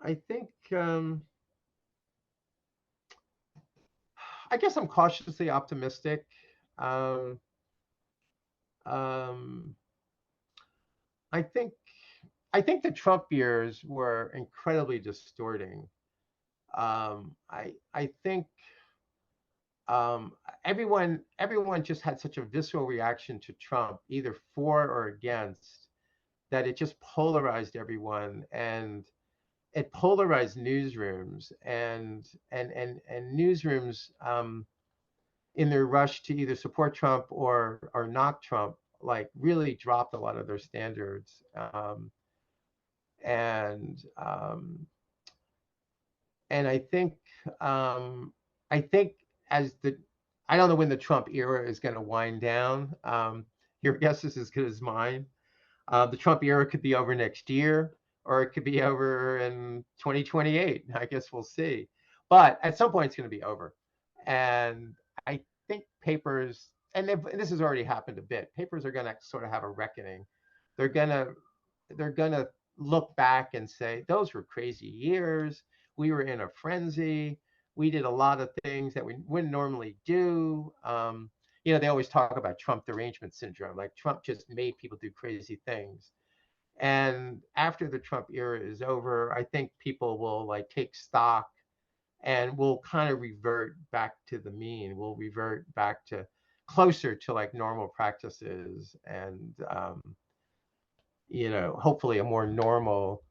I think I guess I'm cautiously optimistic. Um, um, I think I think the Trump years were incredibly distorting. I think um, everyone just had such a visceral reaction to Trump, either for or against, that it just polarized everyone, and it polarized newsrooms, and newsrooms in their rush to either support Trump or knock Trump, like really dropped a lot of their standards. And and um, I think as the I don't know when the Trump era is going to wind down. Your guess is as good as mine. The Trump era could be over next year, or it could be over in 2028. I guess we'll see. But at some point, it's going to be over. And I think papers, and this has already happened a bit. Papers are going to sort of have a reckoning. They're gonna they're gonna look back and say those were crazy years. We were in a frenzy. We did a lot of things that we wouldn't normally do. They always talk about Trump derangement syndrome. Like Trump just made people do crazy things. And after the Trump era is over, I think people will like take stock and we'll kind of revert back to the mean. We'll revert back to closer to like normal practices, and hopefully a more normal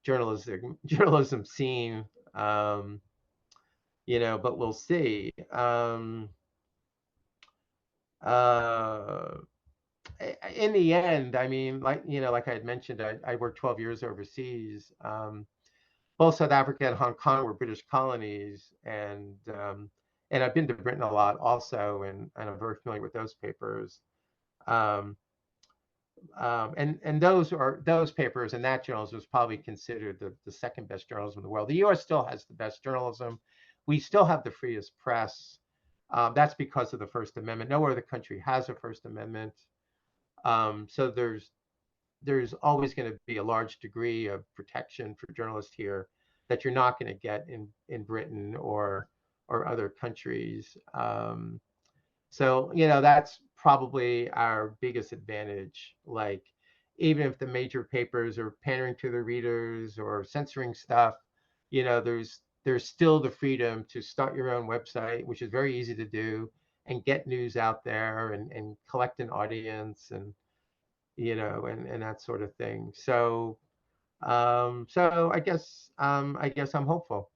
journalism scene. Um, but we'll see. Uh, in the end, I mean, like I had mentioned, I worked 12 years overseas. Both South Africa and Hong Kong were British colonies, and I've been to Britain a lot also, and I'm very familiar with those papers. Um, and those papers and that journalism was probably considered the second best journalism in the world. The U.S. still has the best journalism. We still have the freest press. That's because of the First Amendment. No other country has a First Amendment. So there's always going to be a large degree of protection for journalists here that you're not going to get in Britain or other countries. So that's probably our biggest advantage. Like even if the major papers are pandering to their readers or censoring stuff, there's still the freedom to start your own website, which is very easy to do, and get news out there and collect an audience and that sort of thing. So I guess I'm hopeful.